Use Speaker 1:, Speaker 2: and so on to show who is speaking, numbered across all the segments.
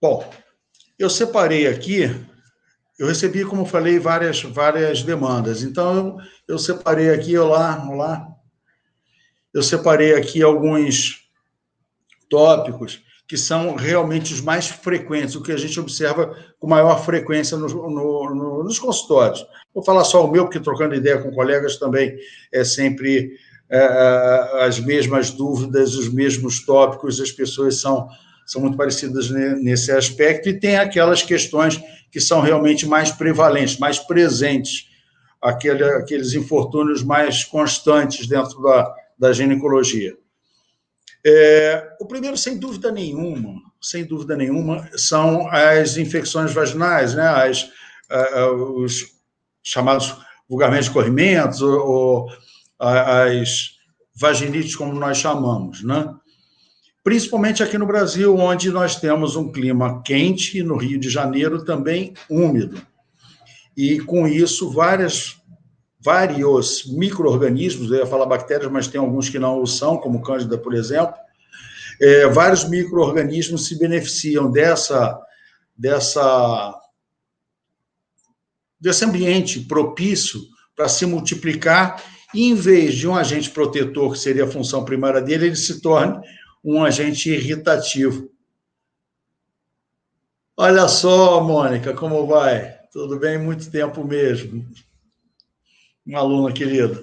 Speaker 1: Bom, eu separei aqui, eu recebi, como eu falei, várias demandas. Então, eu separei aqui, olá, eu separei aqui alguns tópicos que são realmente os mais frequentes, o que a gente observa com maior frequência nos consultórios. Vou falar só o meu, porque trocando ideia com colegas também é sempre as mesmas dúvidas, os mesmos tópicos, as pessoas são muito parecidas nesse aspecto, e tem aquelas questões que são realmente mais prevalentes, mais presentes, aqueles infortúnios mais constantes dentro da ginecologia. O primeiro, sem dúvida nenhuma, são as infecções vaginais, né? Os chamados vulgarmente corrimentos, ou as vaginites, como nós chamamos, né? Principalmente aqui no Brasil, onde nós temos um clima quente, e no Rio de Janeiro também úmido. E, com isso, vários micro-organismos, eu ia falar bactérias, mas tem alguns que não o são, como Cândida, por exemplo, vários micro-organismos se beneficiam desse ambiente propício para se multiplicar, e, em vez de um agente protetor, que seria a função primária dele, ele se torne um agente irritativo. Olha só, Mônica, como vai? Tudo bem? Muito tempo mesmo. Uma aluna querida.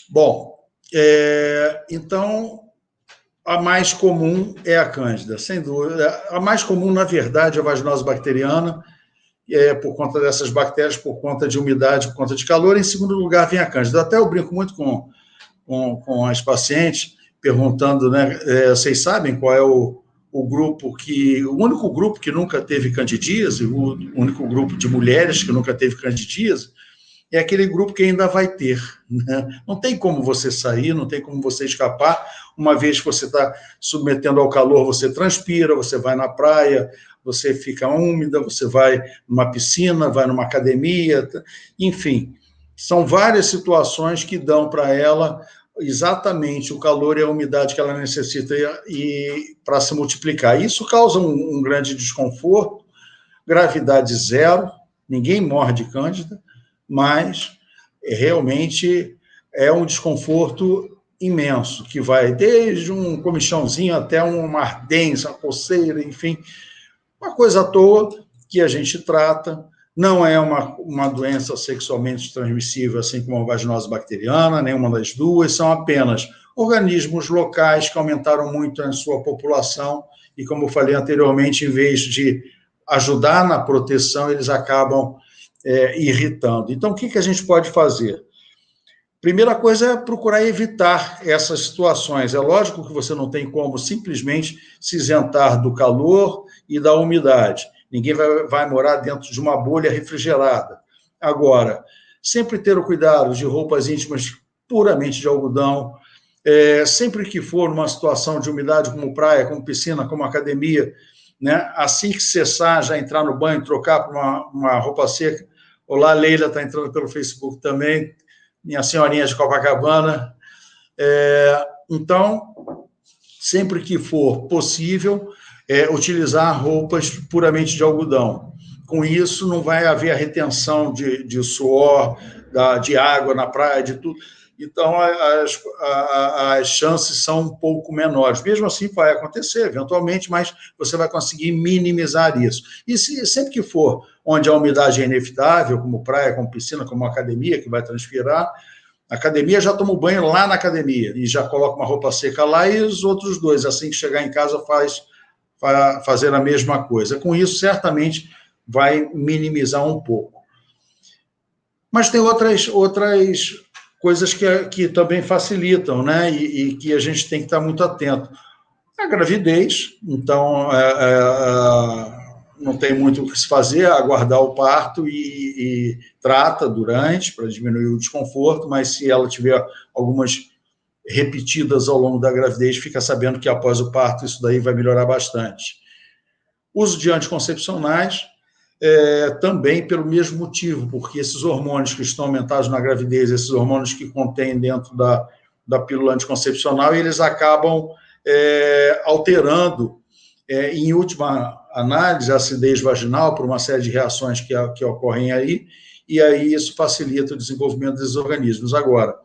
Speaker 1: Bom, então, a mais comum é a Cândida, sem dúvida. A mais comum, na verdade, é a vaginose bacteriana, por conta dessas bactérias, por conta de umidade, por conta de calor. Em segundo lugar, vem a Cândida. Até eu brinco muito com as pacientes, perguntando, né, vocês sabem qual é o único grupo que nunca teve candidíase, o único grupo de mulheres que nunca teve candidíase, é aquele grupo que ainda vai ter, né? Não tem como você sair, não tem como você escapar. Uma vez que você está submetendo ao calor, você transpira, você vai na praia, você fica úmida, você vai numa piscina, vai numa academia, enfim. São várias situações que dão para ela exatamente o calor e a umidade que ela necessita para se multiplicar. Isso causa um grande desconforto, gravidade zero, ninguém morre de Cândida, mas realmente é um desconforto imenso, que vai desde um comichãozinho até uma ardência, uma coceira, enfim, uma coisa à toa que a gente trata. Não é uma doença sexualmente transmissível, assim como a vaginose bacteriana, nenhuma das duas, são apenas organismos locais que aumentaram muito a sua população e, como eu falei anteriormente, em vez de ajudar na proteção, eles acabam irritando. Então, o que a gente pode fazer? Primeira coisa é procurar evitar essas situações. É lógico que você não tem como simplesmente se isentar do calor e da umidade. Ninguém vai morar dentro de uma bolha refrigerada. Agora, sempre ter o cuidado de roupas íntimas puramente de algodão, sempre que for numa situação de umidade, como praia, como piscina, como academia, né? Assim que cessar, já entrar no banho, trocar para uma roupa seca. Olá, Leila, está entrando pelo Facebook também, minha senhorinha de Copacabana. Então, sempre que for possível, utilizar roupas puramente de algodão. Com isso, não vai haver a retenção de suor, de água na praia, de tudo. Então, as chances são um pouco menores. Mesmo assim, vai acontecer, eventualmente, mas você vai conseguir minimizar isso. E sempre que for onde a umidade é inevitável, como praia, como piscina, como academia, que vai transpirar, a academia já toma o banho lá na academia e já coloca uma roupa seca lá, e os outros dois, assim que chegar em casa, fazer a mesma coisa. Com isso, certamente, vai minimizar um pouco. Mas tem outras coisas que também facilitam, né? E que a gente tem que estar muito atento. A gravidez, então, não tem muito o que se fazer, aguardar o parto e trata durante, para diminuir o desconforto, mas se ela tiver algumas repetidas ao longo da gravidez, fica sabendo que após o parto isso daí vai melhorar bastante. Uso de anticoncepcionais, também pelo mesmo motivo, porque esses hormônios que estão aumentados na gravidez, esses hormônios que contêm dentro da pílula anticoncepcional, eles acabam alterando em última análise, a acidez vaginal, por uma série de reações que ocorrem aí, e aí isso facilita o desenvolvimento desses organismos. Agora,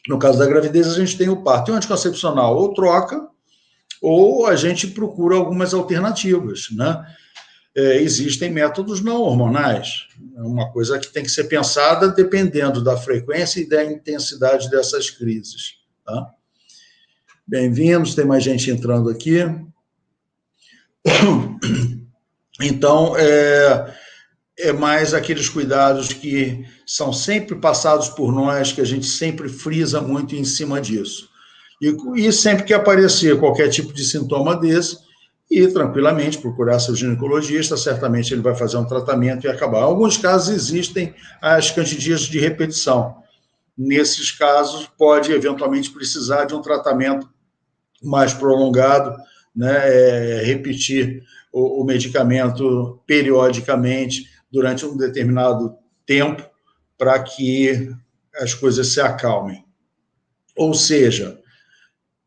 Speaker 1: no caso da gravidez, a gente tem o parto. E o anticoncepcional ou troca, ou a gente procura algumas alternativas, né? Existem métodos não hormonais, é uma coisa que tem que ser pensada dependendo da frequência e da intensidade dessas crises. Tá? Bem-vindos, tem mais gente entrando aqui. Então, é mais aqueles cuidados que são sempre passados por nós, que a gente sempre frisa muito em cima disso. E sempre que aparecer qualquer tipo de sintoma desse, e tranquilamente procurar seu ginecologista, certamente ele vai fazer um tratamento e acabar. Em alguns casos existem as candidíases de repetição. Nesses casos, pode eventualmente precisar de um tratamento mais prolongado, né? Repetir o medicamento periodicamente durante um determinado tempo para que as coisas se acalmem. Ou seja,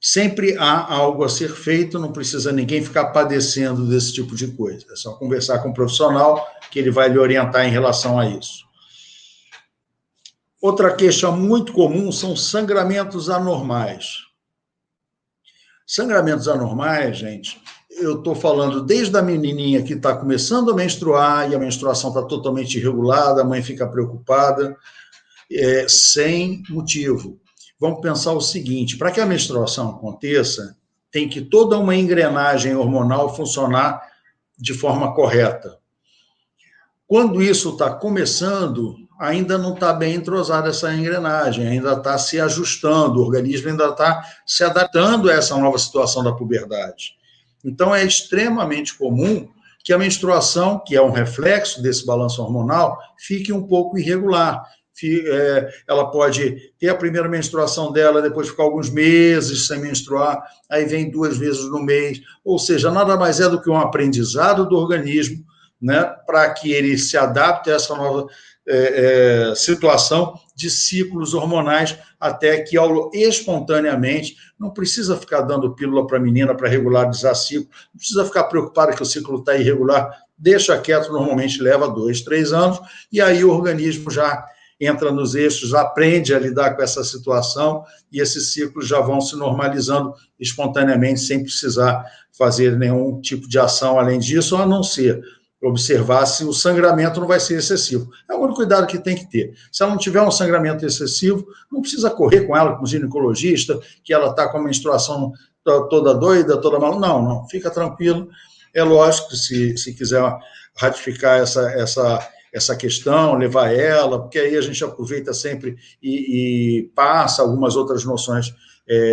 Speaker 1: sempre há algo a ser feito, não precisa ninguém ficar padecendo desse tipo de coisa. É só conversar com um profissional que ele vai lhe orientar em relação a isso. Outra queixa muito comum são sangramentos anormais. Sangramentos anormais, gente, eu estou falando desde a menininha que está começando a menstruar e a menstruação está totalmente irregulada, a mãe fica preocupada, sem motivo. Vamos pensar o seguinte, para que a menstruação aconteça, tem que toda uma engrenagem hormonal funcionar de forma correta. Quando isso está começando, ainda não está bem entrosada essa engrenagem, ainda está se ajustando, o organismo ainda está se adaptando a essa nova situação da puberdade. Então, é extremamente comum que a menstruação, que é um reflexo desse balanço hormonal, fique um pouco irregular. Ela pode ter a primeira menstruação dela, depois ficar alguns meses sem menstruar, aí vem 2 vezes no mês, ou seja, nada mais é do que um aprendizado do organismo, né, para que ele se adapte a essa nova situação de ciclos hormonais, até que espontaneamente, não precisa ficar dando pílula para a menina para regularizar ciclo, não precisa ficar preocupada que o ciclo está irregular, deixa quieto, normalmente leva 2, 3 anos, e aí o organismo já entra nos eixos, já aprende a lidar com essa situação, e esses ciclos já vão se normalizando espontaneamente, sem precisar fazer nenhum tipo de ação além disso, a não ser observar se o sangramento não vai ser excessivo. É o único cuidado que tem que ter. Se ela não tiver um sangramento excessivo, não precisa correr com ela, com o ginecologista, que ela está com a menstruação toda doida, toda mal. Não, fica tranquilo. É lógico que se quiser ratificar essa questão, levar ela, porque aí a gente aproveita sempre e passa algumas outras noções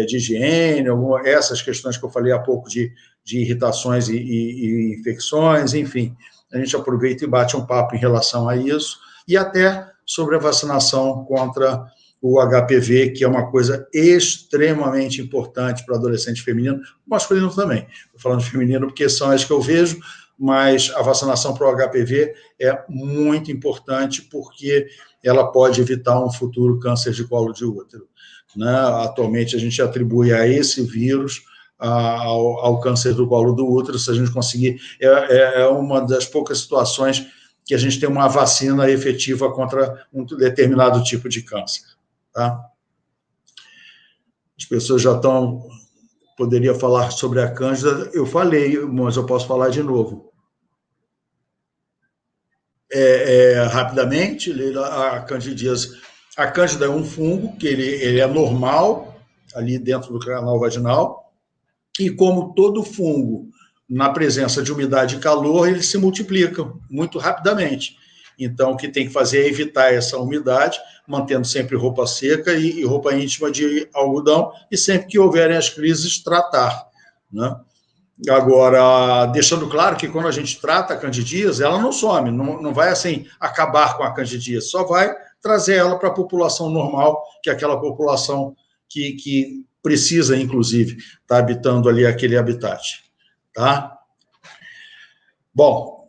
Speaker 1: de higiene, essas questões que eu falei há pouco de irritações e infecções, enfim. A gente aproveita e bate um papo em relação a isso, e até sobre a vacinação contra o HPV, que é uma coisa extremamente importante para adolescente feminino, masculino também. Estou falando feminino porque são as que eu vejo, mas a vacinação para o HPV é muito importante porque ela pode evitar um futuro câncer de colo de útero. Né? Atualmente, a gente atribui a esse vírus ao câncer do colo do útero, se a gente conseguir, é uma das poucas situações que a gente tem uma vacina efetiva contra um determinado tipo de câncer. Tá? As pessoas já estão... Poderia falar sobre a Cândida, eu falei, mas eu posso falar de novo. Rapidamente, a candidíase. A Cândida é um fungo que ele é normal ali dentro do canal vaginal, e como todo fungo, na presença de umidade e calor, ele se multiplica muito rapidamente. Então, o que tem que fazer é evitar essa umidade, mantendo sempre roupa seca e roupa íntima de algodão, e sempre que houverem as crises, tratar. Né? Agora, deixando claro que quando a gente trata a candidíase, ela não some, não vai assim acabar com a candidíase, só vai trazer ela para a população normal, que é aquela população que precisa, inclusive, estar habitando ali aquele habitat. Tá? Bom,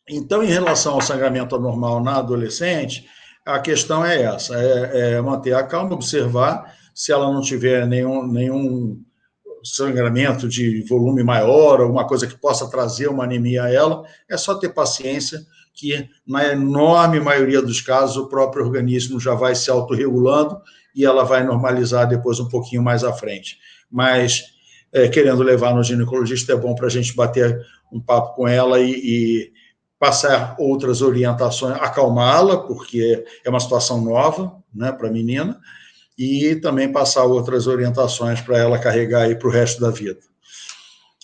Speaker 1: então, em relação ao sangramento anormal na adolescente, a questão é essa, manter a calma, observar, se ela não tiver nenhum sangramento de volume maior, alguma coisa que possa trazer uma anemia a ela, é só ter paciência, que na enorme maioria dos casos o próprio organismo já vai se autorregulando e ela vai normalizar depois um pouquinho mais à frente. Mas, querendo levar no ginecologista, é bom para a gente bater um papo com ela e passar outras orientações, acalmá-la, porque é uma situação nova, né, para a menina, e também passar outras orientações para ela carregar aí para o resto da vida.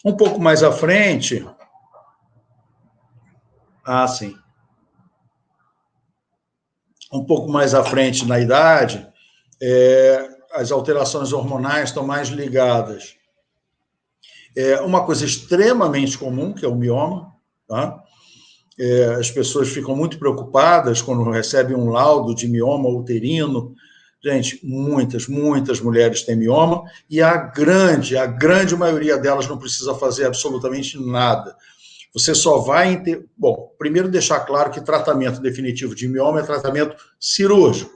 Speaker 1: Um pouco mais à frente... sim. Um pouco mais à frente na idade, as alterações hormonais estão mais ligadas. Uma coisa extremamente comum, que é o mioma, tá? As pessoas ficam muito preocupadas quando recebem um laudo de mioma uterino. Gente, muitas mulheres têm mioma, e a grande maioria delas não precisa fazer absolutamente nada. Você só vai... Bom, primeiro deixar claro que tratamento definitivo de mioma é tratamento cirúrgico,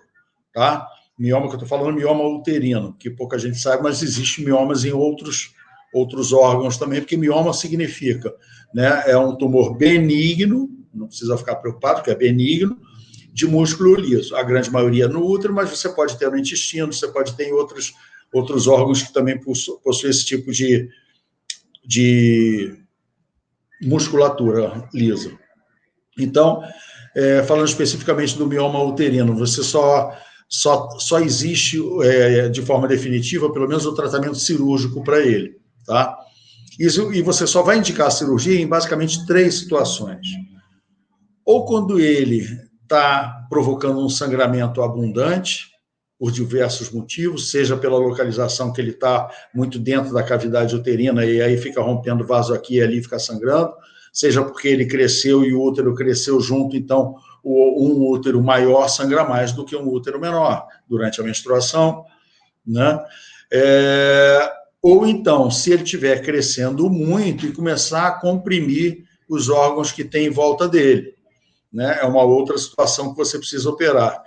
Speaker 1: tá? Mioma que eu estou falando, mioma uterino, que pouca gente sabe, mas existe miomas em outros órgãos também, porque mioma significa, né, é um tumor benigno, não precisa ficar preocupado, que é benigno, de músculo liso. A grande maioria no útero, mas você pode ter no intestino, você pode ter em outros órgãos que também possuem esse tipo de musculatura lisa. Então, falando especificamente do mioma uterino, você só existe de forma definitiva, pelo menos o tratamento cirúrgico para ele, tá? Isso, e você só vai indicar a cirurgia em basicamente 3 situações. Ou quando ele está provocando um sangramento abundante, por diversos motivos, seja pela localização que ele está muito dentro da cavidade uterina e aí fica rompendo vaso aqui e ali, fica sangrando, seja porque ele cresceu e o útero cresceu junto, então um útero maior sangra mais do que um útero menor durante a menstruação, né? Ou então, se ele estiver crescendo muito e começar a comprimir os órgãos que tem em volta dele, né? É uma outra situação que você precisa operar.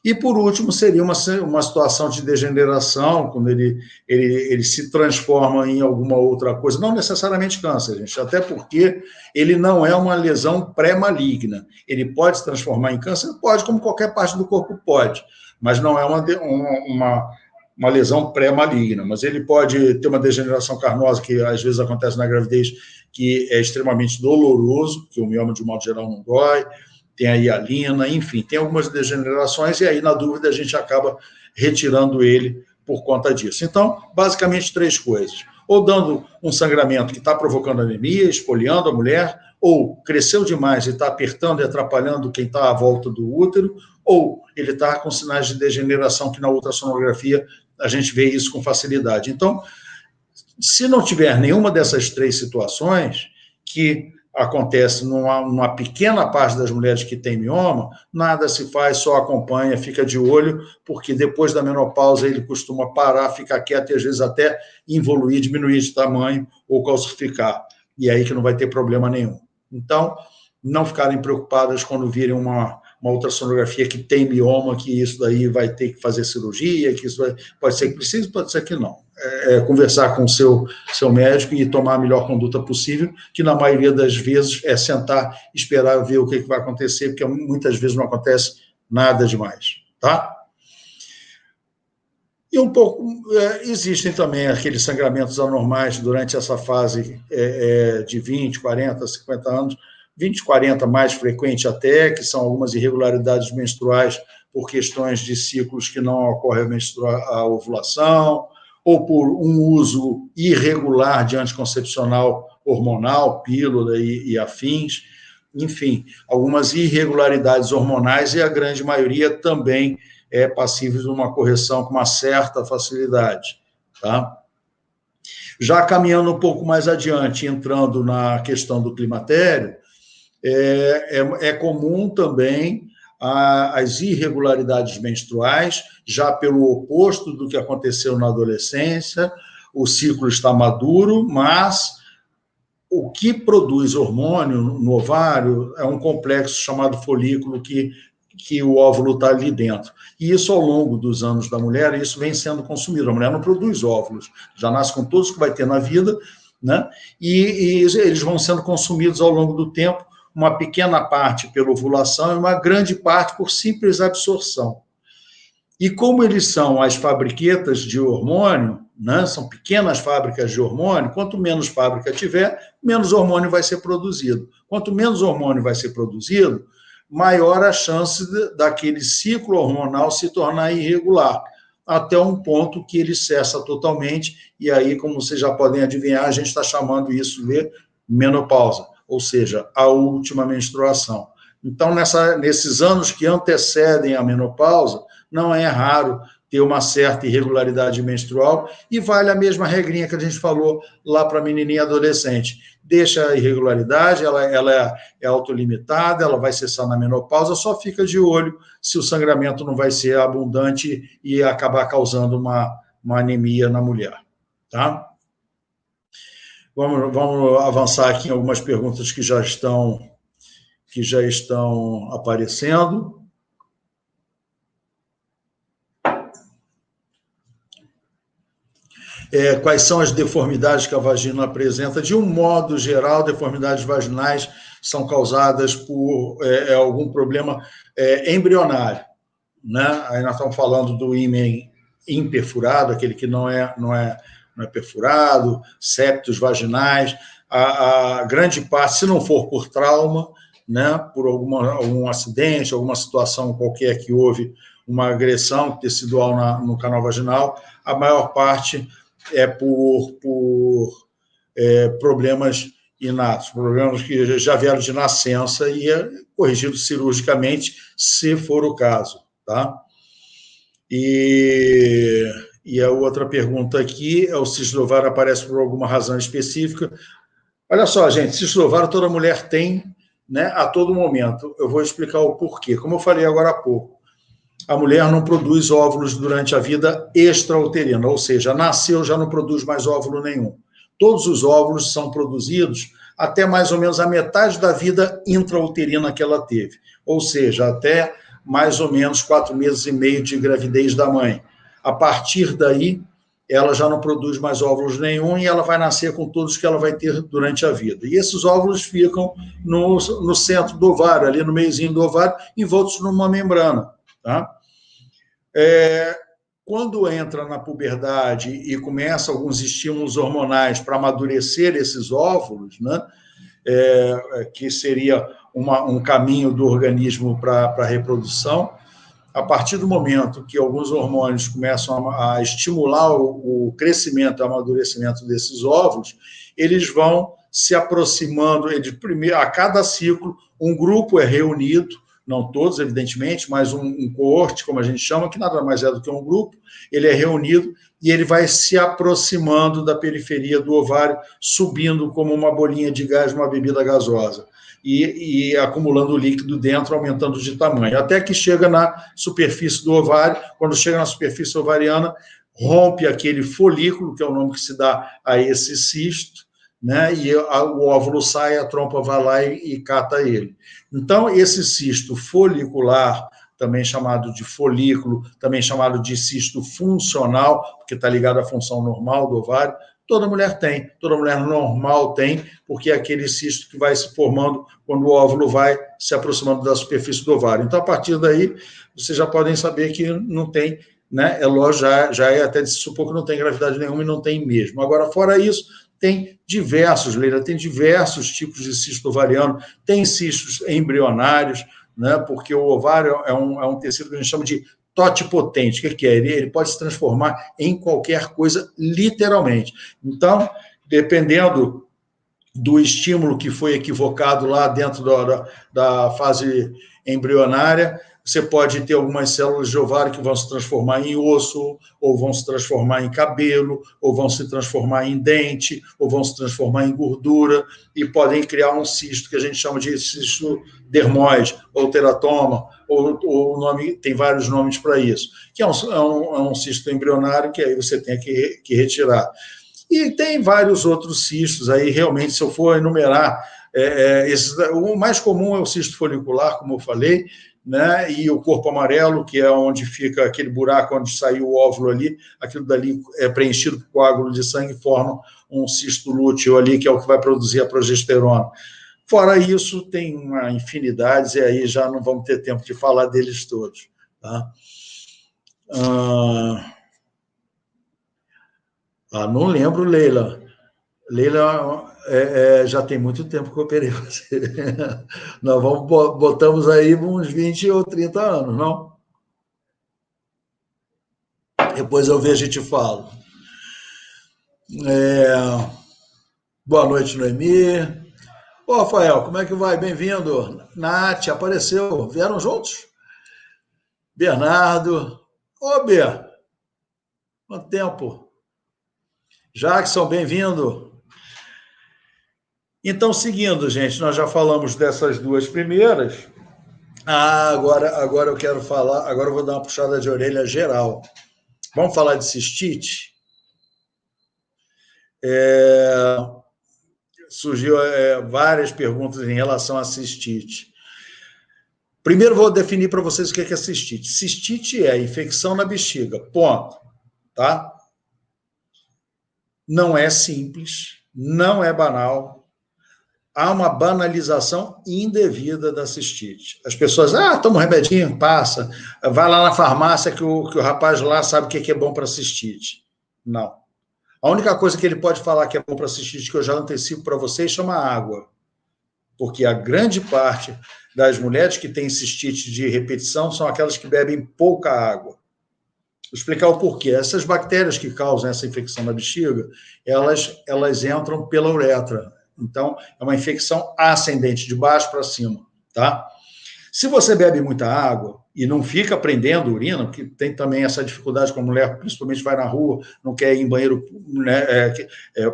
Speaker 1: E, por último, seria uma situação de degeneração, quando ele se transforma em alguma outra coisa, não necessariamente câncer, gente, até porque ele não é uma lesão pré-maligna. Ele pode se transformar em câncer? Pode, como qualquer parte do corpo pode, mas não é uma lesão pré-maligna. Mas ele pode ter uma degeneração carnosa, que às vezes acontece na gravidez, que é extremamente doloroso, porque o mioma, de um modo geral, não dói, tem a hialina, enfim, tem algumas degenerações, e aí, na dúvida, a gente acaba retirando ele por conta disso. Então, basicamente, 3 coisas. Ou dando um sangramento que está provocando anemia, espoliando a mulher, ou cresceu demais e está apertando e atrapalhando quem está à volta do útero, ou ele está com sinais de degeneração, que na ultrassonografia a gente vê isso com facilidade. Então, se não tiver nenhuma dessas 3 situações, que acontece numa pequena parte das mulheres que tem mioma, nada se faz, só acompanha, fica de olho, porque depois da menopausa ele costuma parar, ficar quieto e às vezes até involuir, diminuir de tamanho ou calcificar, e aí que não vai ter problema nenhum. Então, não ficarem preocupadas quando virem uma ultrassonografia que tem mioma, que isso daí vai ter que fazer cirurgia, que isso pode ser que precise, pode ser que não. Conversar com o seu médico e tomar a melhor conduta possível, que na maioria das vezes é sentar, esperar ver o que vai acontecer, porque muitas vezes não acontece nada demais, tá? E um pouco, existem também aqueles sangramentos anormais durante essa fase de 20, 40, 50 anos, 20, 40 mais frequente até, que são algumas irregularidades menstruais por questões de ciclos que não ocorre a ovulação, ou por um uso irregular de anticoncepcional hormonal, pílula e afins, enfim, algumas irregularidades hormonais, e a grande maioria também é passível de uma correção com uma certa facilidade, tá? Já caminhando um pouco mais adiante, entrando na questão do climatério, é comum também as irregularidades menstruais, já pelo oposto do que aconteceu na adolescência, o ciclo está maduro, mas o que produz hormônio no ovário é um complexo chamado folículo, que que o óvulo está ali dentro. E isso, ao longo dos anos da mulher, isso vem sendo consumido. A mulher não produz óvulos, já nasce com todos que vai ter na vida, né? E eles vão sendo consumidos ao longo do tempo, uma pequena parte pela ovulação e uma grande parte por simples absorção. E como eles são as fabriquetas de hormônio, né, são pequenas fábricas de hormônio, quanto menos fábrica tiver, menos hormônio vai ser produzido. Quanto menos hormônio vai ser produzido, maior a chance daquele ciclo hormonal se tornar irregular, até um ponto que ele cessa totalmente, e aí, como vocês já podem adivinhar, a gente está chamando isso de menopausa, ou seja, a última menstruação. Então, nesses anos que antecedem a menopausa, não é raro ter uma certa irregularidade menstrual, e vale a mesma regrinha que a gente falou lá para a menininha adolescente. Deixa a irregularidade, ela é autolimitada, ela vai cessar na menopausa, só fica de olho se o sangramento não vai ser abundante e acabar causando uma anemia na mulher. Tá? Vamos avançar aqui em algumas perguntas que já estão aparecendo. Quais são as deformidades que a vagina apresenta? De um modo geral, deformidades vaginais são causadas por algum problema embrionário, né? Aí nós estamos falando do ímen imperfurado, aquele que não é perfurado, septos vaginais, a grande parte, se não for por trauma, né, por algum acidente, alguma situação qualquer que houve uma agressão tecidual no canal vaginal, a maior parte é por problemas inatos, problemas que já vieram de nascença e é corrigido cirurgicamente, se for o caso, tá? E a outra pergunta aqui é: o cisto do ovário aparece por alguma razão específica? Olha só, gente, cisto do ovário toda mulher tem, né, a todo momento. Eu vou explicar o porquê. Como eu falei agora há pouco, a mulher não produz óvulos durante a vida extrauterina, ou seja, nasceu, já não produz mais óvulo nenhum. Todos os óvulos são produzidos até mais ou menos a metade da vida intrauterina que ela teve, ou seja, até mais ou menos 4 meses e meio de gravidez da mãe. A partir daí, ela já não produz mais óvulos nenhum e ela vai nascer com todos que ela vai ter durante a vida. E esses óvulos ficam no centro do ovário, ali no meiozinho do ovário, envoltos numa membrana. Tá? Quando entra na puberdade e começa alguns estímulos hormonais para amadurecer esses óvulos, né, que seria um caminho do organismo para a reprodução, a partir do momento que alguns hormônios começam a estimular o crescimento, o amadurecimento desses óvulos, eles vão se aproximando, a cada ciclo, um grupo é reunido, não todos, evidentemente, mas um coorte, como a gente chama, que nada mais é do que um grupo, ele é reunido e ele vai se aproximando da periferia do ovário, subindo como uma bolinha de gás numa bebida gasosa. E acumulando líquido dentro, aumentando de tamanho, até que chega na superfície do ovário. Quando chega na superfície ovariana, rompe aquele folículo, que é o nome que se dá a esse cisto, né? E o óvulo sai, a trompa vai lá e cata ele. Então, esse cisto folicular, também chamado de folículo, também chamado de cisto funcional, porque está ligado à função normal do ovário, toda mulher tem, toda mulher normal tem, porque é aquele cisto que vai se formando quando o óvulo vai se aproximando da superfície do ovário. Então, a partir daí, vocês já podem saber que não tem, né? É lógico, já é até de se supor que não tem gravidade nenhuma e não tem mesmo. Agora, fora isso, tem diversos, Leila, tem diversos tipos de cisto ovariano, tem cistos embrionários, né? Porque o ovário é um tecido que a gente chama de totipotente. O que é? Ele pode se transformar em qualquer coisa, literalmente. Então, dependendo do estímulo que foi equivocado lá dentro da fase embrionária, você pode ter algumas células de ovário que vão se transformar em osso, ou vão se transformar em cabelo, ou vão se transformar em dente, ou vão se transformar em gordura, e podem criar um cisto que a gente chama de cisto dermoide, ou teratoma, ou nome, tem vários nomes para isso, que é um cisto embrionário que aí você tem que retirar. E tem vários outros cistos aí, realmente, se eu for enumerar, o mais comum é o cisto folicular, como eu falei, né? E o corpo amarelo, que é onde fica aquele buraco onde saiu o óvulo ali, aquilo dali é preenchido por coágulo de sangue e forma um cisto lúteo ali, que é o que vai produzir a progesterona. Fora isso, tem uma infinidade, e aí já não vamos ter tempo de falar deles todos. Tá? Não lembro, Leila. Leila, já tem muito tempo que eu operei você. Nós botamos aí uns 20 ou 30 anos, não? Depois eu vejo e te falo. Boa noite, Noemi. Ô, Rafael, como é que vai? Bem-vindo. Nath, apareceu. Vieram juntos? Bernardo. Ô, Ber. Quanto tempo? Jackson, bem-vindo. Então, seguindo, gente, nós já falamos dessas duas primeiras. Agora eu quero falar, agora eu vou dar uma puxada de orelha geral. Vamos falar de cistite? Surgiu várias perguntas em relação a cistite. Primeiro, vou definir para vocês o que é cistite. Cistite é infecção na bexiga, ponto. Tá? Não é simples, não é banal. Há uma banalização indevida da cistite. As pessoas, toma um remedinho, passa, vai lá na farmácia que o rapaz lá sabe o que é bom para cistite. Não. A única coisa que ele pode falar que é bom para cistite, que eu já antecipo para vocês, chama água. Porque a grande parte das mulheres que têm cistite de repetição são aquelas que bebem pouca água. Vou explicar o porquê. Essas bactérias que causam essa infecção na bexiga, elas entram pela uretra. Então, é uma infecção ascendente, de baixo para cima, tá? Se você bebe muita água e não fica prendendo urina, porque tem também essa dificuldade com a mulher, principalmente vai na rua, não quer ir em banheiro, né,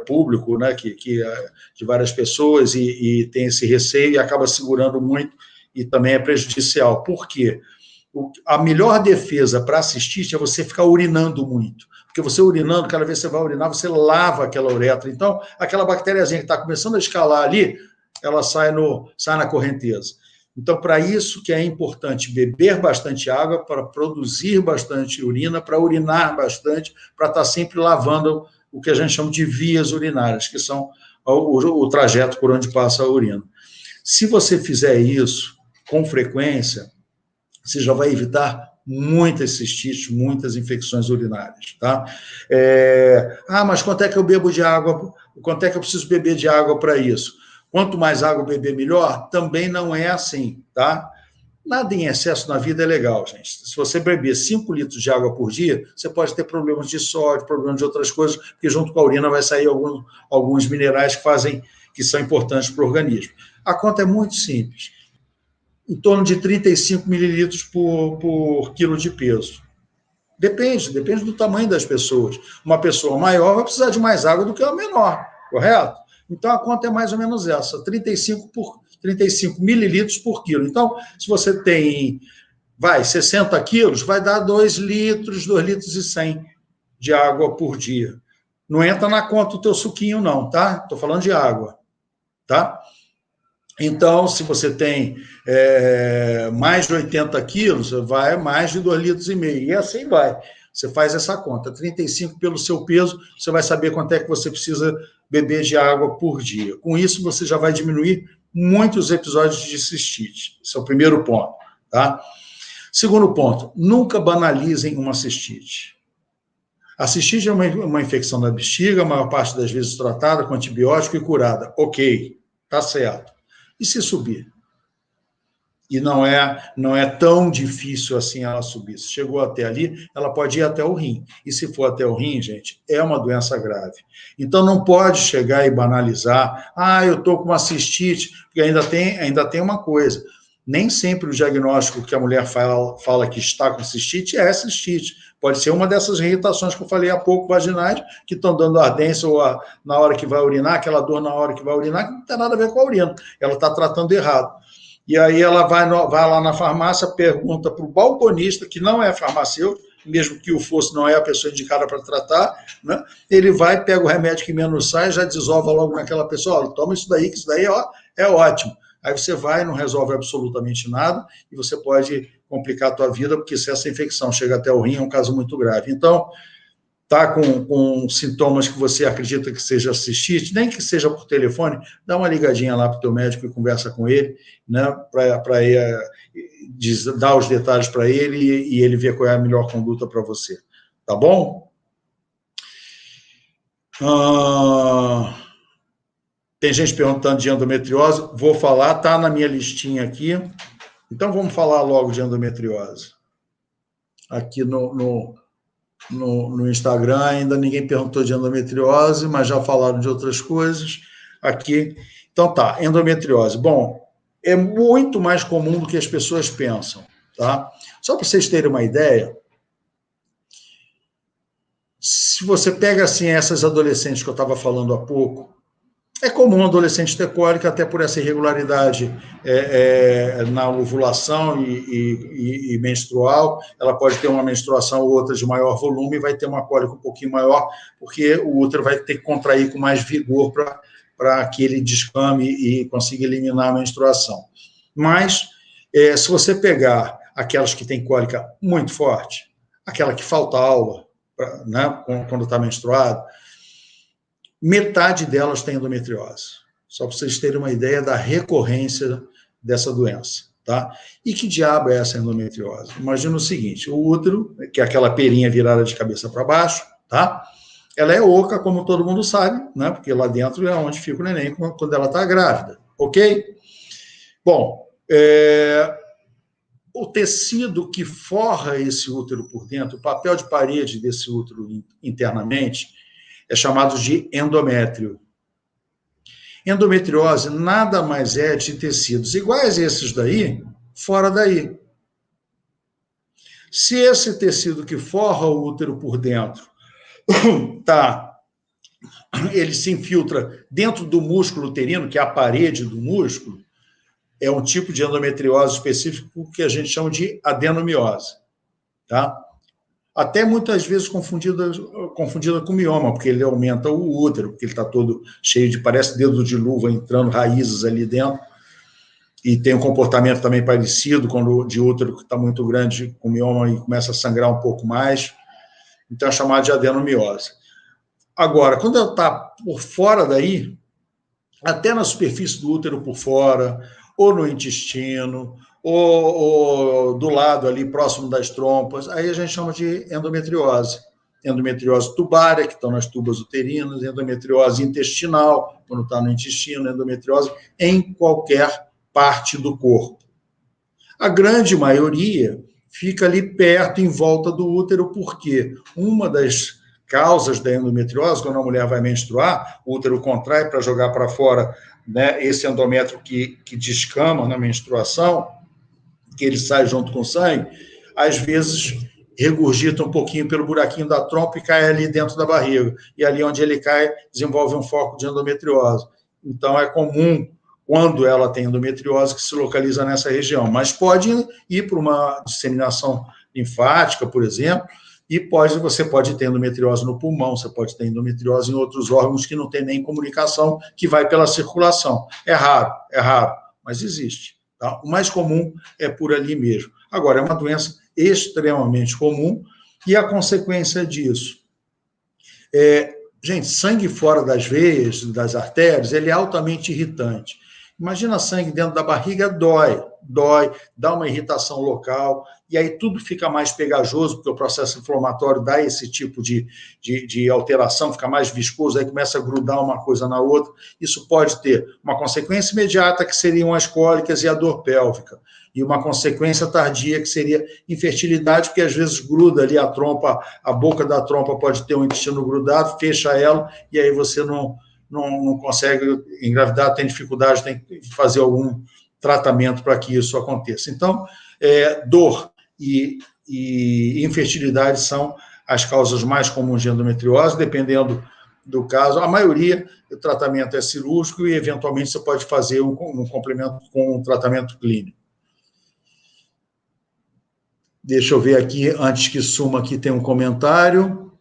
Speaker 1: público, né, de várias pessoas, e tem esse receio e acaba segurando muito, e também é prejudicial. Por quê? A melhor defesa para a cistite é você ficar urinando muito. Porque você urinando, cada vez que você vai urinar, você lava aquela uretra. Então, aquela bactériazinha que está começando a escalar ali, ela sai na correnteza. Então, para isso que é importante beber bastante água, para produzir bastante urina, para urinar bastante, para estar sempre lavando o que a gente chama de vias urinárias, que são o trajeto por onde passa a urina. Se você fizer isso com frequência, você já vai evitar muitas cistites, muitas infecções urinárias, tá? Mas quanto é que eu bebo de água? Quanto é que eu preciso beber de água para isso? Quanto mais água beber, melhor? Também não é assim, tá? Nada em excesso na vida é legal, gente. Se você beber 5 litros de água por dia, você pode ter problemas de sódio, problemas de outras coisas, porque junto com a urina vai sair alguns minerais que são importantes para o organismo. A conta é muito simples. Em torno de 35 mililitros por quilo de peso. Depende do tamanho das pessoas. Uma pessoa maior vai precisar de mais água do que uma menor, correto? Então, a conta é mais ou menos essa, 35 mililitros por quilo. Então, se você tem, 60 quilos, vai dar 2 litros e 100 de água por dia. Não entra na conta o teu suquinho, não, tá? Estou falando de água, tá? Então, se você tem mais de 80 quilos, vai mais de 2,5 litros. E assim vai. Você faz essa conta. 35 pelo seu peso, você vai saber quanto é que você precisa beber de água por dia. Com isso, você já vai diminuir muitos episódios de cistite. Esse é o primeiro ponto. Tá? Segundo ponto, nunca banalizem uma cistite. A cistite é uma infecção da bexiga, a maior parte das vezes tratada com antibiótico e curada. Ok, tá certo. E se subir? E não é tão difícil assim ela subir. Se chegou até ali, ela pode ir até o rim. E se for até o rim, gente, é uma doença grave. Então, não pode chegar e banalizar. Eu estou com uma cistite, porque ainda tem uma coisa. Nem sempre o diagnóstico que a mulher fala que está com cistite é cistite. Pode ser uma dessas irritações que eu falei há pouco, vaginais, que estão dando ardência ou na hora que vai urinar, aquela dor na hora que vai urinar, que não tem nada a ver com a urina. Ela está tratando errado. E aí ela vai lá na farmácia, pergunta para o balconista, que não é farmacêutico, mesmo que o fosse, não é a pessoa indicada para tratar, né? Ele vai, pega o remédio que menos sai, já desova logo naquela pessoa, toma isso daí, que isso daí é ótimo. Aí você vai, não resolve absolutamente nada e você pode complicar a tua vida, porque se essa infecção chega até o rim, é um caso muito grave. Então, tá com sintomas que você acredita que seja cistite, nem que seja por telefone, dá uma ligadinha lá para o teu médico e conversa com ele, né, para dar os detalhes para ele e ele ver qual é a melhor conduta para você. Tá bom? Tem gente perguntando de endometriose, vou falar, tá na minha listinha aqui. Então, vamos falar logo de endometriose. Aqui no Instagram ainda ninguém perguntou de endometriose, mas já falaram de outras coisas. Aqui, então tá, endometriose. Bom, é muito mais comum do que as pessoas pensam, tá? Só para vocês terem uma ideia, se você pega assim essas adolescentes que eu estava falando há pouco, é comum um adolescente ter cólica, até por essa irregularidade na ovulação e menstrual. Ela pode ter uma menstruação ou outra de maior volume e vai ter uma cólica um pouquinho maior, porque o útero vai ter que contrair com mais vigor para que ele descame e consiga eliminar a menstruação. Mas, se você pegar aquelas que têm cólica muito forte, aquela que falta aula, né, quando está menstruado, metade delas tem endometriose. Só para vocês terem uma ideia da recorrência dessa doença, tá? E que diabo é essa endometriose? Imagina o seguinte, o útero, que é aquela perinha virada de cabeça para baixo, tá? Ela é oca, como todo mundo sabe, né? Porque lá dentro é onde fica o neném quando ela está grávida, ok? Bom, o tecido que forra esse útero por dentro, o papel de parede desse útero internamente, é chamado de endométrio. Endometriose nada mais é de tecidos iguais a esses daí, fora daí. Se esse tecido que forra o útero por dentro, ele se infiltra dentro do músculo uterino, que é a parede do músculo, é um tipo de endometriose específico que a gente chama de adenomiose, tá? Até muitas vezes confundida com mioma, porque ele aumenta o útero, porque ele está todo cheio de, parece dedo de luva entrando raízes ali dentro, e tem um comportamento também parecido quando de útero que está muito grande com mioma e começa a sangrar um pouco mais, então é chamado de adenomiose. Agora, quando ela está por fora daí, até na superfície do útero por fora, ou no intestino, ou do lado ali, próximo das trompas, aí a gente chama de endometriose. Endometriose tubária, que estão nas tubas uterinas, endometriose intestinal, quando está no intestino, endometriose em qualquer parte do corpo. A grande maioria fica ali perto, em volta do útero, porque uma das causas da endometriose, quando a mulher vai menstruar, o útero contrai para jogar para fora, né, esse endométrio que descama na menstruação, que ele sai junto com o sangue, às vezes regurgita um pouquinho pelo buraquinho da trompa e cai ali dentro da barriga. E ali onde ele cai, desenvolve um foco de endometriose. Então, é comum, quando ela tem endometriose, que se localiza nessa região. Mas pode ir para uma disseminação linfática, por exemplo, e você pode ter endometriose no pulmão, você pode ter endometriose em outros órgãos que não tem nem comunicação, que vai pela circulação. É raro, mas existe. Tá? O mais comum é por ali mesmo. Agora, é uma doença extremamente comum e a consequência disso gente, sangue fora das veias, das artérias, ele é altamente irritante. Imagina sangue dentro da barriga, dói, dá uma irritação local, e aí tudo fica mais pegajoso, porque o processo inflamatório dá esse tipo de alteração, fica mais viscoso, aí começa a grudar uma coisa na outra. Isso pode ter uma consequência imediata, que seriam as cólicas e a dor pélvica, e uma consequência tardia, que seria infertilidade, porque às vezes gruda ali a trompa, a boca da trompa pode ter um intestino grudado, fecha ela, e aí você não consegue engravidar, tem dificuldade, tem que fazer algum tratamento para que isso aconteça. Então, dor e infertilidade são as causas mais comuns de endometriose, dependendo do caso. A maioria, o tratamento é cirúrgico e, eventualmente, você pode fazer um complemento com um tratamento clínico. Deixa eu ver aqui, antes que suma aqui, tem um comentário.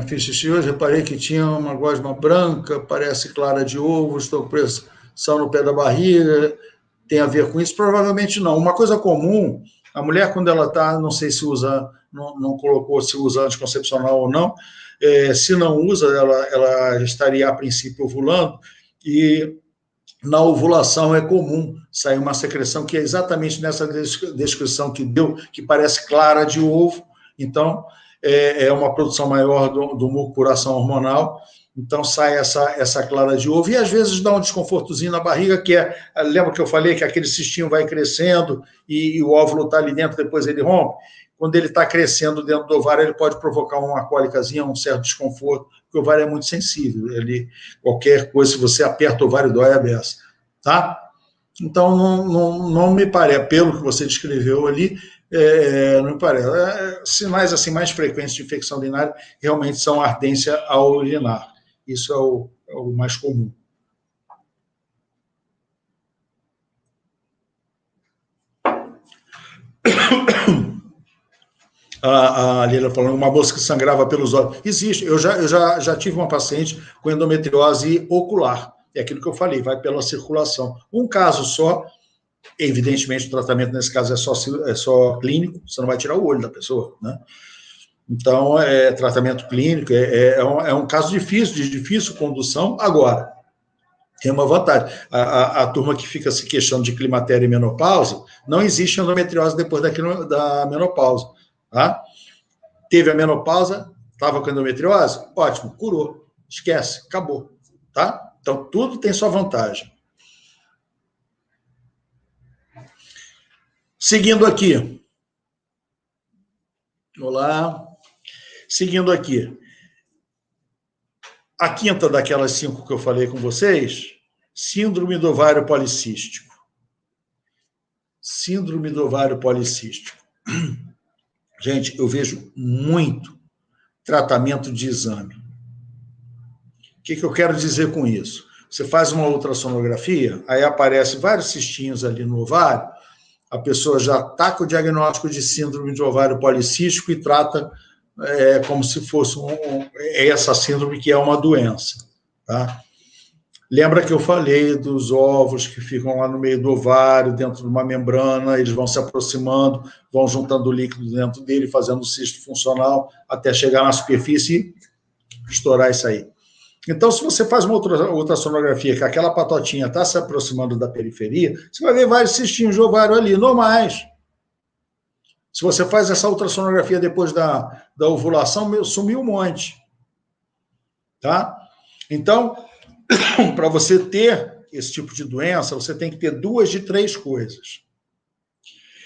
Speaker 1: Fiz xixi hoje, reparei que tinha uma gosma branca, parece clara de ovo, estou são no pé da barriga, tem a ver com isso? Provavelmente não. Uma coisa comum, a mulher, quando ela está, não sei se usa, não colocou se usa anticoncepcional ou não, se não usa, ela estaria, a princípio, ovulando, e na ovulação é comum sair uma secreção que é exatamente nessa descrição que deu, que parece clara de ovo. Então, é uma produção maior do muco por ação hormonal. Então, sai essa clara de ovo. E, às vezes, dá um desconfortozinho na barriga, que lembra que eu falei que aquele cistinho vai crescendo e o óvulo está ali dentro, depois ele rompe? Quando ele está crescendo dentro do ovário, ele pode provocar uma cólicazinha, um certo desconforto, porque o ovário é muito sensível. Qualquer coisa, se você aperta o ovário, dói a beça. Tá? Então, não me parece, pelo que você descreveu ali, não me parece. Sinais assim, mais frequentes de infecção urinária realmente são ardência ao urinar. Isso é o mais comum. A Lila falando, uma moça que sangrava pelos olhos. Existe, eu já tive uma paciente com endometriose ocular. É aquilo que eu falei, vai pela circulação. Um caso só, evidentemente o tratamento nesse caso é só clínico, você não vai tirar o olho da pessoa, né? Então, tratamento clínico, é um caso difícil, de difícil condução. Agora, tem uma vantagem. A turma que fica se queixando de climatério e menopausa, não existe endometriose depois da menopausa. Tá? Teve a menopausa, estava com endometriose, ótimo, curou, esquece, acabou. Tá? Então, tudo tem sua vantagem. Seguindo aqui. Olá. Seguindo aqui. A quinta daquelas 5 que eu falei com vocês, síndrome do ovário policístico. Síndrome do ovário policístico. Gente, eu vejo muito tratamento de exame. O que eu quero dizer com isso? Você faz uma ultrassonografia, aí aparece vários cistinhos ali no ovário, a pessoa já está com o diagnóstico de síndrome de ovário policístico e trata como se fosse essa síndrome que é uma doença. Tá? Lembra que eu falei dos óvulos que ficam lá no meio do ovário, dentro de uma membrana, eles vão se aproximando, vão juntando líquido dentro dele, fazendo o cisto funcional, até chegar na superfície e estourar isso aí. Então, se você faz uma ultrassonografia que aquela patotinha está se aproximando da periferia, você vai ver vários cistinhos de ovário ali, normais. Se você faz essa ultrassonografia depois da ovulação, sumiu um monte. Tá? Então, para você ter esse tipo de doença, você tem que ter 2 de 3 coisas.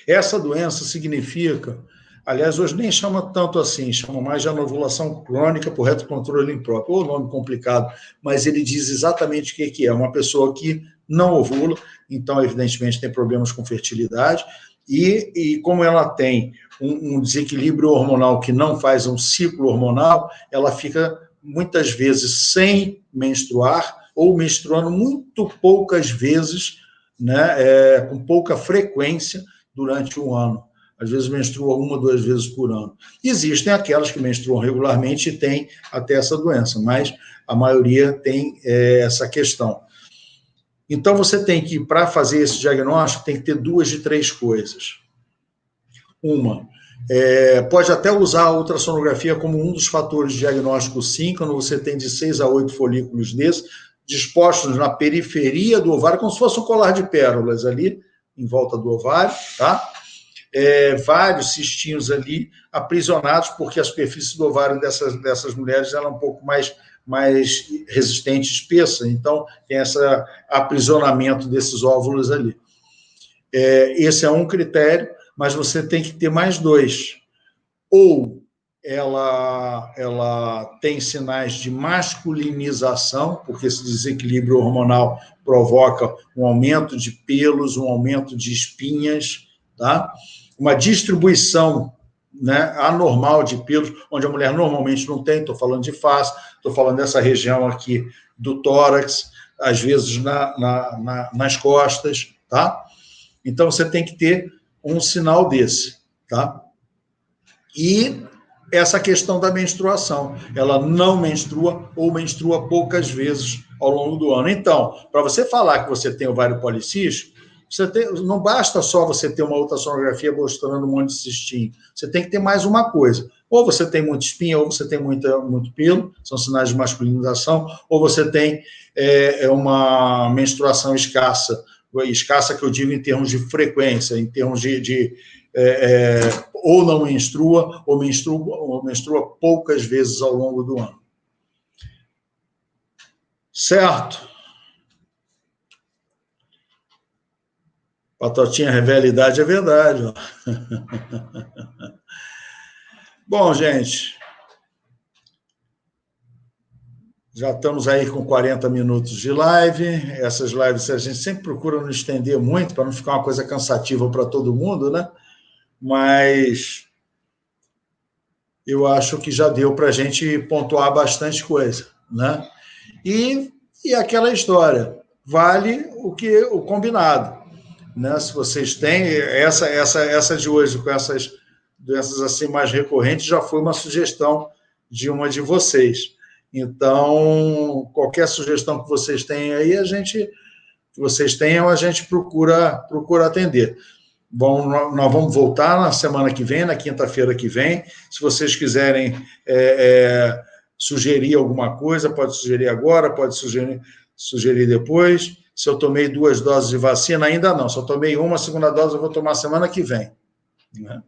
Speaker 1: Essa doença significa, aliás, hoje nem chama tanto assim, chama mais de anovulação crônica por retrocontrole impróprio, ou nome complicado, mas ele diz exatamente o que é. Uma pessoa que não ovula, então, evidentemente, tem problemas com fertilidade, e como ela tem um desequilíbrio hormonal que não faz um ciclo hormonal, ela fica muitas vezes sem menstruar, ou menstruando muito poucas vezes, né, com pouca frequência durante um ano. Às vezes menstrua 1 ou 2 vezes por ano. Existem aquelas que menstruam regularmente e têm até essa doença, mas a maioria tem essa questão. Então, você tem que, para fazer esse diagnóstico, tem que ter 2 de 3 coisas. Uma, pode até usar a ultrassonografia como um dos fatores de diagnóstico, sim, quando você tem de 6 a 8 folículos desses, dispostos na periferia do ovário, como se fosse um colar de pérolas ali, em volta do ovário, tá? Vários cistinhos ali aprisionados, porque a superfície do ovário dessas mulheres ela é um pouco mais resistente, espessa, então tem esse aprisionamento desses óvulos ali. Esse é um critério, mas você tem que ter mais 2. Ou ela tem sinais de masculinização, porque esse desequilíbrio hormonal provoca um aumento de pelos, um aumento de espinhas, tá? Uma distribuição, né, anormal de pelos, onde a mulher normalmente não tem, estou falando de face, estou falando dessa região aqui do tórax, às vezes nas costas, tá? Então, você tem que ter um sinal desse, tá? E essa questão da menstruação, ela não menstrua ou menstrua poucas vezes ao longo do ano. Então, para você falar que você tem ovário policístico, não basta só você ter uma ultrassonografia mostrando um monte de cistinho. Você tem que ter mais uma coisa. Ou você tem muita espinha, ou você tem muito pelo, são sinais de masculinização, ou você tem uma menstruação escassa que eu digo em termos de frequência, em termos ou não menstrua, ou menstrua poucas vezes ao longo do ano. Certo? Patotinha revela a idade, é verdade. Ó. Bom, gente, já estamos aí com 40 minutos de live. Essas lives a gente sempre procura não estender muito, para não ficar uma coisa cansativa para todo mundo, né? Mas eu acho que já deu para a gente pontuar bastante coisa, né? E aquela história, vale o combinado. Né? Se vocês têm, essa de hoje, com essas doenças assim mais recorrentes, já foi uma sugestão de uma de vocês. Então, qualquer sugestão que vocês tenham aí, a gente procura atender. Nós vamos voltar na semana que vem, na quinta-feira que vem. Se vocês quiserem sugerir alguma coisa, pode sugerir agora, pode sugerir depois. Se eu tomei 2 doses de vacina, ainda não. Se eu tomei uma, a segunda dose eu vou tomar semana que vem. Né?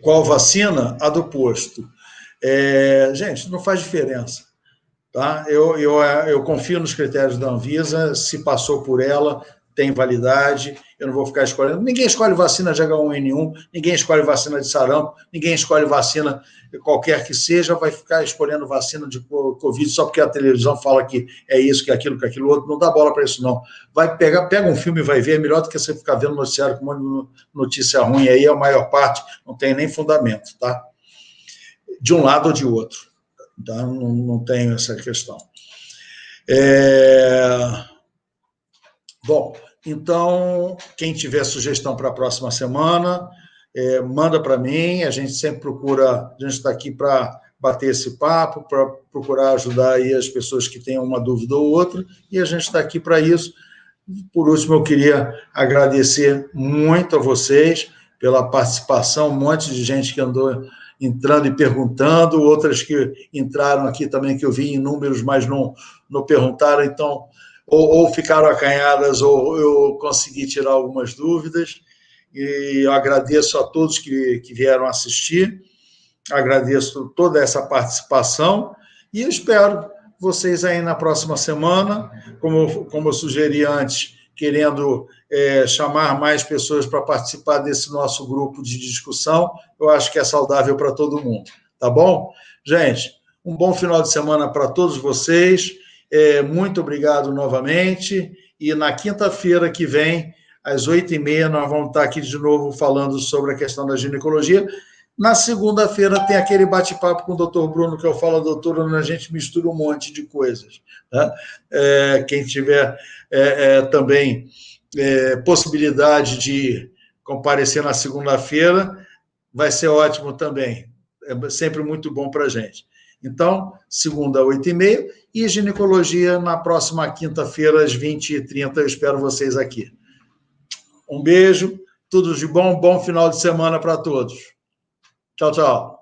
Speaker 1: Qual vacina? A do posto. Gente, não faz diferença. Tá? Eu confio nos critérios da Anvisa, se passou por ela, tem validade, eu não vou ficar escolhendo. Ninguém escolhe vacina de H1N1, ninguém escolhe vacina de sarampo, ninguém escolhe vacina qualquer que seja, vai ficar escolhendo vacina de Covid só porque a televisão fala que é isso, que é aquilo, que é aquilo outro. Não dá bola para isso, não. Pega um filme e vai ver, é melhor do que você ficar vendo noticiário com uma notícia ruim aí, a maior parte não tem nem fundamento, tá? De um lado ou de outro. Tá? Não tenho essa questão. Bom, então, quem tiver sugestão para a próxima semana, manda para mim, a gente sempre procura, a gente está aqui para bater esse papo, para procurar ajudar aí as pessoas que tenham uma dúvida ou outra, e a gente está aqui para isso. Por último, eu queria agradecer muito a vocês pela participação, um monte de gente que andou entrando e perguntando, outras que entraram aqui também, que eu vi em números, mas não perguntaram, então, ou ficaram acanhadas, ou eu consegui tirar algumas dúvidas, e eu agradeço a todos que vieram assistir, agradeço toda essa participação, e eu espero vocês aí na próxima semana, como eu sugeri antes, querendo chamar mais pessoas para participar desse nosso grupo de discussão, eu acho que é saudável para todo mundo, tá bom? Gente, um bom final de semana para todos vocês, muito obrigado novamente, e na quinta-feira que vem, às 8h30, nós vamos estar aqui de novo falando sobre a questão da ginecologia. Na segunda-feira tem aquele bate-papo com o doutor Bruno, que eu falo, doutor, onde a gente mistura um monte de coisas. Tá? Quem tiver também possibilidade de comparecer na segunda-feira, vai ser ótimo também. É sempre muito bom para a gente. Então, segunda, 8h30, e ginecologia na próxima quinta-feira, às 20h30. Eu espero vocês aqui. Um beijo, tudo de bom, bom final de semana para todos. Tchau, tchau.